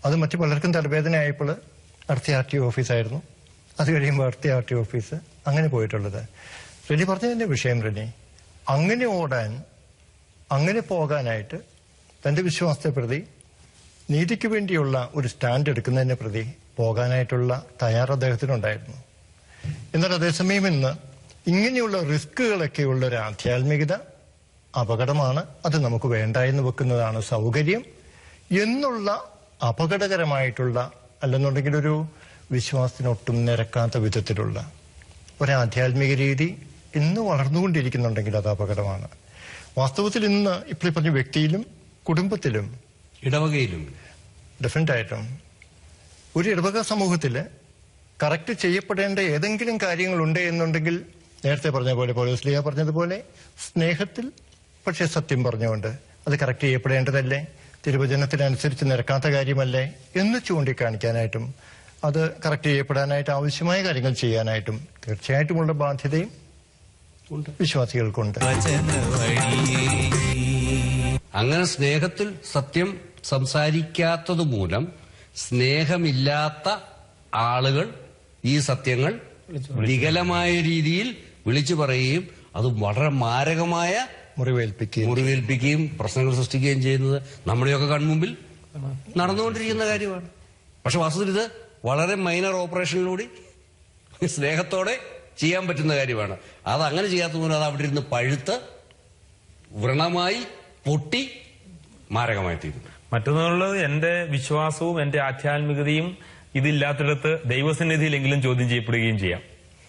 അത് മറ്റു പലർക്കും തലവേദനയായപ്പോൾ അടുത്ത RTO ഓഫീസായിരുന്നു. അത് കഴിയുമ്പോൾ അടുത്ത RTO ഓഫീസ്, അങ്ങനെ പോയിട്ടുള്ളത്. റെനി പറഞ്ഞതിന്റെ വിഷയം, റെനി അങ്ങനെ ഓടാൻ, അങ്ങനെ പോകാനായിട്ട് തന്റെ വിശ്വാസത്തെ പ്രതി, നീതിക്ക് വേണ്ടിയുള്ള ഒരു സ്റ്റാൻഡ് എടുക്കുന്നതിനെ പ്രതി പോകാനായിട്ടുള്ള തയ്യാർ അദ്ദേഹത്തിനുണ്ടായിരുന്നു. എന്നാൽ അതേസമയം ഇന്ന് ഇങ്ങനെയുള്ള റിസ്കുകളൊക്കെയുള്ള ഒരു ആധ്യാത്മികത അപകടമാണ്, അത് നമുക്ക് വേണ്ട എന്ന് വെക്കുന്നതാണ് സൗകര്യം എന്നുള്ള അപകടകരമായിട്ടുള്ള, അല്ലെന്നുണ്ടെങ്കിൽ ഒരു വിശ്വാസത്തിനൊട്ടും നിരക്കാത്ത വിധത്തിലുള്ള ഒരു ആധ്യാത്മിക രീതി ഇന്ന് വളർന്നുകൊണ്ടിരിക്കുന്നുണ്ടെങ്കിൽ അത് അപകടമാണ്. വാസ്തവത്തിൽ ഇന്ന് ഇപ്പോൾ പറഞ്ഞ വ്യക്തിയിലും കുടുംബത്തിലും ഇടവകയിലും ഡിഫറെന്റ് ആയിട്ടും ഒരു ഇടവക സമൂഹത്തില് കറക്റ്റ് ചെയ്യപ്പെടേണ്ട ഏതെങ്കിലും കാര്യങ്ങളുണ്ട് എന്നുണ്ടെങ്കിൽ, നേരത്തെ പറഞ്ഞ പോലെ പൗലോസ്ലീഹ പറഞ്ഞതുപോലെ സ്നേഹത്തിൽ പക്ഷെ സത്യം പറഞ്ഞുകൊണ്ട് അത് കറക്റ്റ് ചെയ്യപ്പെടേണ്ടതല്ലേ, തിരുവചനത്തിനനുസരിച്ച് നിരക്കാത്ത കാര്യമല്ലേ എന്ന് ചൂണ്ടിക്കാണിക്കാനായിട്ടും അത് കറക്റ്റ് ചെയ്യപ്പെടാനായിട്ട് ആവശ്യമായ കാര്യങ്ങൾ ചെയ്യാനായിട്ടും തീർച്ചയായിട്ടുമുള്ള ബാധ്യതയും വിശ്വാസികൾക്കുണ്ട്. അങ്ങനെ സ്നേഹത്തിൽ സത്യം സംസാരിക്കാത്തത് മൂലം സ്നേഹമില്ലാത്ത ആളുകൾ ഈ സത്യങ്ങൾ വികലമായ രീതിയിൽ വിളിച്ചു പറയുകയും അത് വളരെ മാരകമായ മുറിവേൽപ്പിക്കുകയും പ്രശ്നങ്ങൾ സൃഷ്ടിക്കുകയും ചെയ്യുന്നത് നമ്മുടെയൊക്കെ കൺമുമ്പിൽ നടന്നുകൊണ്ടിരിക്കുന്ന കാര്യമാണ്. പക്ഷെ വാസ്തവത്തിൽ ഇത് വളരെ മൈനർ ഓപ്പറേഷനിലൂടെ സ്നേഹത്തോടെ ചെയ്യാൻ പറ്റുന്ന കാര്യമാണ്. അത് അങ്ങനെ ചെയ്യാത്ത മൂലം അത് അവിടെ ഇരുന്ന് പഴുത്ത് വ്രണമായി പൊട്ടി മാരകമായി തീരുന്നു. മറ്റൊന്നുള്ളത് എന്റെ വിശ്വാസവും എന്റെ ആധ്യാത്മികതയും ഇതില്ലാത്തിടത്ത് ദൈവസന്നിധിയിലെങ്കിലും ചോദ്യം ചെയ്യപ്പെടുകയും ചെയ്യാം,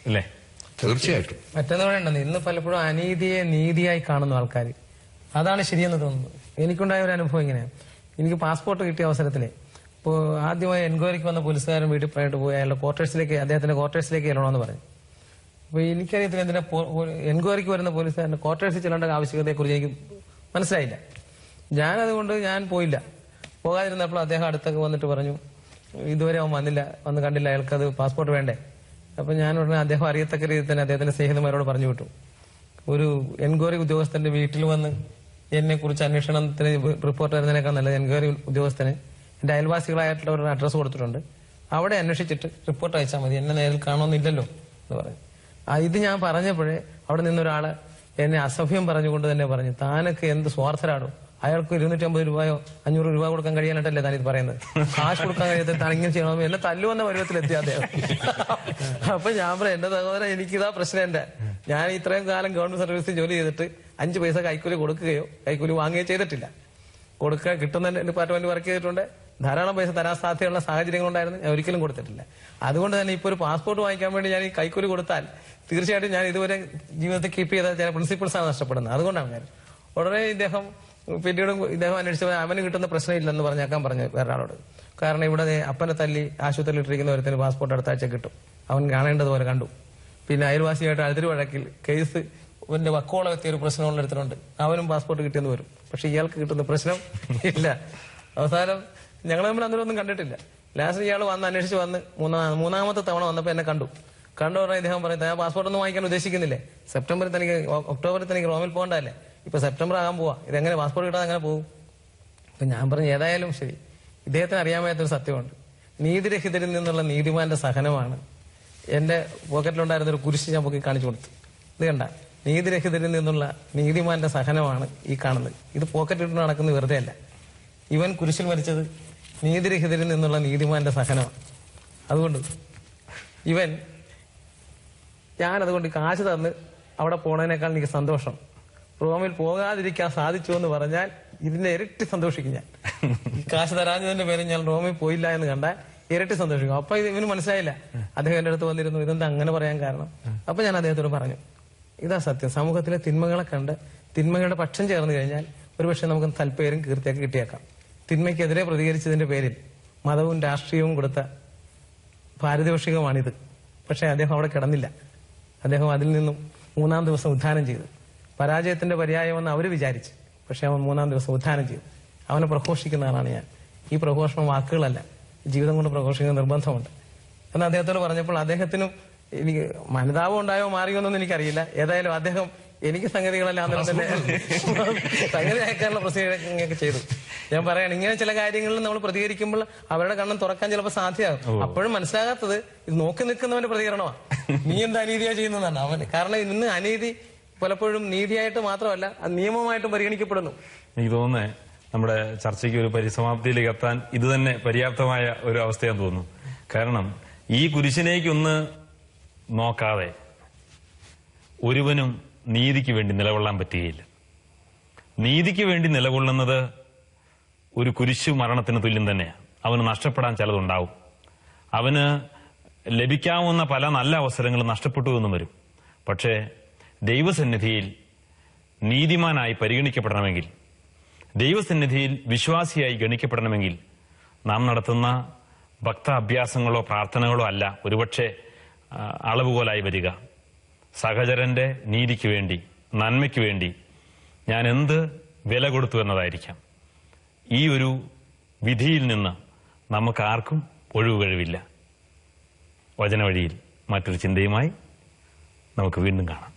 അല്ലേ? തീർച്ചയായിട്ടും. മറ്റൊന്നും വേണ്ടെന്ന്, ഇന്ന് പലപ്പോഴും അനീതിയെ നീതിയായി കാണുന്ന ആൾക്കാർ, അതാണ് ശരിയെന്ന് തോന്നുന്നു. എനിക്കുണ്ടായ ഒരു അനുഭവം ഇങ്ങനെയാണ്. എനിക്ക് പാസ്പോർട്ട് കിട്ടിയ അവസരത്തിൽ ഇപ്പോൾ ആദ്യമായി എൻക്വയറിക്ക് വന്ന പോലീസുകാരൻ വീട്ടിൽ പോയിട്ട് പോയി അയാളുടെ അദ്ദേഹത്തിന്റെ ക്വാർട്ടേഴ്സിലേക്ക് ചെല്ലണമെന്ന് പറഞ്ഞു. അപ്പോൾ എനിക്കറിയത്തില്ല എന്തിനാ എൻക്വയറിക്ക് വരുന്ന പോലീസുകാരന്റെ ക്വാർട്ടേഴ്സിൽ ചെല്ലേണ്ട ആവശ്യകതയെക്കുറിച്ച് എനിക്ക് മനസ്സിലായില്ല. ഞാനതുകൊണ്ട് ഞാൻ പോയില്ല. പോകാതിരുന്നപ്പോൾ അദ്ദേഹം അടുത്തൊക്കെ വന്നിട്ട് പറഞ്ഞു, ഇതുവരെ അവൻ വന്ന് കണ്ടില്ല, അയാൾക്കത് പാസ്പോർട്ട് വേണ്ടേ, അപ്പൊ ഞാൻ ഉടനെ അദ്ദേഹം അറിയത്തക്ക രീതിയിൽ തന്നെ അദ്ദേഹത്തിന്റെ സ്നേഹിതന്മാരോട് പറഞ്ഞു വിട്ടു. ഒരു എൻക്വയറി ഉദ്യോഗസ്ഥന്റെ വീട്ടിൽ വന്ന് എന്നെ കുറിച്ച് അന്വേഷണത്തിന് റിപ്പോർട്ട് വരുന്നതിനേക്കാൾ നല്ലത് എൻക്വയറി ഉദ്യോഗസ്ഥന് എന്റെ അയൽവാസികളായിട്ടുള്ള അഡ്രസ്സ് കൊടുത്തിട്ടുണ്ട്, അവിടെ അന്വേഷിച്ചിട്ട് റിപ്പോർട്ട് അയച്ചാൽ മതി, എന്നെ നേരിൽ കാണണമെന്നില്ലല്ലോ എന്ന് പറഞ്ഞു. ഇത് ഞാൻ പറഞ്ഞപ്പോഴേ അവിടെ നിന്നൊരാള് എന്നെ അസഭ്യം പറഞ്ഞുകൊണ്ട് തന്നെ പറഞ്ഞു, താനൊക്കെ എന്ത് സ്വാർത്ഥരാടോ, അയാൾക്ക് 250 രൂപയോ 500 രൂപ കൊടുക്കാൻ കഴിയാനായിട്ടല്ലേ താനിത് പറയുന്നത്, കാശ് കൊടുക്കാൻ കഴിയാത്ത താൻ ഇങ്ങനെ ചെയ്യണമെന്ന് എന്നെ തല്ലുവന്ന പരുവത്തിലെത്തി അദ്ദേഹം. അപ്പൊ ഞാൻ പറയാം, എന്റെ സഹോദരൻ എനിക്കിതാ പ്രശ്നം, ഞാൻ ഇത്രയും കാലം ഗവൺമെന്റ് സർവീസിൽ ജോലി ചെയ്തിട്ട് 5 പൈസ കൈക്കൂലി കൊടുക്കുകയോ കൈക്കൂലി വാങ്ങുകയോ ചെയ്തിട്ടില്ല. കിട്ടുന്ന ഡിപ്പാർട്ട്മെന്റ് വർക്ക് ചെയ്തിട്ടുണ്ട്, ധാരാളം പൈസ തരാൻ സാധ്യതയുള്ള സാഹചര്യങ്ങളുണ്ടായിരുന്നു, ഞാൻ ഒരിക്കലും കൊടുത്തിട്ടില്ല. അതുകൊണ്ട് തന്നെ ഇപ്പൊ ഒരു പാസ്പോർട്ട് വാങ്ങിക്കാൻ വേണ്ടി ഞാൻ ഈ കൈക്കൂലി കൊടുത്താൽ തീർച്ചയായിട്ടും ഞാൻ ഇതുവരെ ജീവിതത്തിൽ കീപ്പ് ചെയ്ത ചില പ്രിൻസിപ്പിൾസ് ആണ് നഷ്ടപ്പെടുന്നത്. അതുകൊണ്ടാണ് കാര്യം. ഉടനെ പിന്നീട് ഇദ്ദേഹം അന്വേഷിച്ചപ്പോൾ അവന് കിട്ടുന്ന പ്രശ്നമില്ലെന്ന് പറഞ്ഞേക്കാൻ പറഞ്ഞു വേറൊരാളോട്. കാരണം ഇവിടെ അപ്പനെ തല്ലി ആശുപത്രിയിൽ ഇട്ടിരിക്കുന്ന ഒരുത്തിന് പാസ്പോർട്ട് അടുത്ത ആഴ്ച കിട്ടും, അവൻ കാണേണ്ടതുപോലെ കണ്ടു. പിന്നെ അയൽവാസിയായിട്ട് അതിര് വഴക്കിൽ കേസ് ഇവന്റെ വക്കോളം എത്തിയ ഒരു പ്രശ്നമുള്ള എടുത്തിട്ടുണ്ട്, അവനും പാസ്പോർട്ട് കിട്ടിയെന്ന് വരും. പക്ഷെ ഇയാൾക്ക് കിട്ടുന്ന പ്രശ്നം ഇല്ല. അവസാനം ഞങ്ങൾ തമ്മിൽ അന്നേരമൊന്നും കണ്ടിട്ടില്ല. ലാസ്റ്റ് ഇയാൾ വന്ന് അന്വേഷിച്ച് വന്ന് മൂന്നാമത്തെ തവണ വന്നപ്പോൾ എന്നെ കണ്ടു പറഞ്ഞാൽ ഇദ്ദേഹം പറയുന്നത്, ഞാൻ പാസ്പോർട്ട് ഒന്നും വാങ്ങിക്കാൻ ഉദ്ദേശിക്കുന്നില്ലേ, ഒക്ടോബറിൽ തനിക്ക് റോമിൽ പോകണ്ടല്ലേ, ഇപ്പൊ സെപ്റ്റംബർ ആകാൻ പോവാ, ഇതെങ്ങനെ പാസ്പോർട്ട് കിട്ടാതെ അങ്ങനെ പോകും. അപ്പൊ ഞാൻ പറഞ്ഞു, ഏതായാലും ശരി, ഇദ്ദേഹത്തിന് അറിയാമാത്തൊരു സത്യമുണ്ട്, നീതിരഹിതരിൽ നിന്നുള്ള നീതിമാന്റെ സഹനമാണ്. എന്റെ പോക്കറ്റിലുണ്ടായിരുന്ന ഒരു കുരിശ് ഞാൻ പൊക്കി കാണിച്ചു കൊടുത്തു. ഇത് കണ്ട, നീതിരഹിതരിൽ നിന്നുള്ള നീതിമാന്റെ സഹനമാണ് ഈ കാണുന്നത്. ഇത് പോക്കറ്റിട്ട് നടക്കുന്നത് വെറുതെ അല്ല, ഇവൻ കുരിശിൽ മരിച്ചത് നീതിരഹിതരിൽ നിന്നുള്ള നീതിമാന്റെ സഹനമാണ്. അതുകൊണ്ട് ഞാനതുകൊണ്ട് കാശ് തന്ന് അവിടെ പോണതിനേക്കാൾ എനിക്ക് സന്തോഷം റോമിൽ പോകാതിരിക്കാൻ സാധിച്ചു എന്ന് പറഞ്ഞാൽ ഇതിന്റെ ഇരട്ടി സന്തോഷിക്കും ഞാൻ. ഈ കാശ് തരാഞ്ഞതിന്റെ പേരിൽ ഞാൻ റോമിൽ പോയില്ല എന്ന് കണ്ടാൽ ഇരട്ടി സന്തോഷിക്കും. അപ്പൊ ഇവന് മനസ്സിലായില്ല. അദ്ദേഹം എന്റെ അടുത്ത് വന്നിരുന്നു, ഇതെന്താ അങ്ങനെ പറയാൻ കാരണം. അപ്പൊ ഞാൻ അദ്ദേഹത്തോട് പറഞ്ഞു, ഇതാ സത്യം, സമൂഹത്തിലെ തിന്മകളെ കണ്ട് തിന്മകളുടെ പക്ഷം ചേർന്ന് കഴിഞ്ഞാൽ ഒരുപക്ഷെ നമുക്ക് തൽപ്പേരും കീർത്തിയൊക്കെ കിട്ടിയേക്കാം. തിന്മയ്ക്കെതിരെ പ്രതികരിച്ചതിന്റെ പേരിൽ മതവും രാഷ്ട്രീയവും കൊടുത്ത പാരിതോഷികമാണിത്. പക്ഷെ അദ്ദേഹം അവിടെ കിടന്നില്ല. അദ്ദേഹം അതിൽ നിന്നും 3-ാം ദിവസം ഉദ്ധാനം ചെയ്തു. പരാജയത്തിന്റെ പര്യായമെന്ന് അവർ വിചാരിച്ചു, പക്ഷെ അവൻ 3-ാം ദിവസം ഉദ്ധാനം ചെയ്തു. അവനെ പ്രഘോഷിക്കുന്ന ആളാണ് ഞാൻ. ഈ പ്രഘോഷണം വാക്കുകളല്ല, ജീവിതം കൊണ്ട് പ്രഘോഷിക്കുന്ന നിർബന്ധമുണ്ട് എന്ന് അദ്ദേഹത്തോട് പറഞ്ഞപ്പോൾ അദ്ദേഹത്തിനും എനിക്ക് മനതാപം ഉണ്ടായോ മാറിയോ എന്നൊന്നും എനിക്കറിയില്ല. ഏതായാലും അദ്ദേഹം എനിക്ക് സംഗതികളെല്ലാം അന്നേരം തന്നെ സംഗതി അയക്കാനുള്ള പ്രസിദ്ധീകരണമൊക്കെ ചെയ്തു. ഞാൻ പറയാണ്, ഇങ്ങനെ ചില കാര്യങ്ങളിൽ നമ്മൾ പ്രതികരിക്കുമ്പോൾ അവരുടെ കണ്ണും തുറക്കാൻ ചിലപ്പോൾ സാധ്യമാകും. അപ്പോഴും മനസ്സിലാകാത്തത് ഇത് നോക്കി നിൽക്കുന്നവന്റെ പ്രതികരണമാണ്. നീ എന്താ അനീതിയാ ചെയ്യുന്നതാണ് അവന്. കാരണം ഇന്ന് അനീതി പലപ്പോഴും നീതിയായിട്ട് മാത്രമല്ല, അത് നിയമമായിട്ടും പരിഗണിക്കപ്പെടുന്നു. എനിക്ക് തോന്നുന്നേ നമ്മുടെ ചർച്ചയ്ക്ക് ഒരു പരിസമാപ്തിയിലേക്ക് എത്താൻ ഇത് തന്നെ പര്യാപ്തമായ ഒരു അവസ്ഥയാന്ന് തോന്നുന്നു. കാരണം ഈ കുരിശിനേക്കൊന്ന് നോക്കാതെ ഒരുവനും നീതിക്ക് വേണ്ടി നിലകൊള്ളാൻ പറ്റുകയില്ല. നീതിക്ക് വേണ്ടി നിലകൊള്ളുന്നത് ഒരു കുരിശു മരണത്തിന് തുല്യം തന്നെയാണ്. അവന് നഷ്ടപ്പെടാൻ ചിലതുണ്ടാവും. അവന് ലഭിക്കാവുന്ന പല നല്ല അവസരങ്ങളും നഷ്ടപ്പെട്ടു എന്നും വരും. പക്ഷേ ദൈവസന്നിധിയിൽ നീതിമാനായി പരിഗണിക്കപ്പെടണമെങ്കിൽ, ദൈവസന്നിധിയിൽ വിശ്വാസിയായി ഗണിക്കപ്പെടണമെങ്കിൽ നാം നടത്തുന്ന ഭക്ത അഭ്യാസങ്ങളോ പ്രാർത്ഥനകളോ അല്ല ഒരുപക്ഷെ അളവുകോലായി വരിക. സഹചരന്റെ നീതിക്ക് വേണ്ടി, നന്മയ്ക്ക് വേണ്ടി ഞാൻ എന്ത് വില കൊടുത്തു എന്നതായിരിക്കാം. ഈ ഒരു വിധിയിൽ നിന്ന് നമുക്ക് ആർക്കും ഒഴിവ് കഴിവില്ല. വചനവഴിയിൽ മറ്റൊരു ചിന്തയുമായി നമുക്ക് വീണ്ടും കാണാം.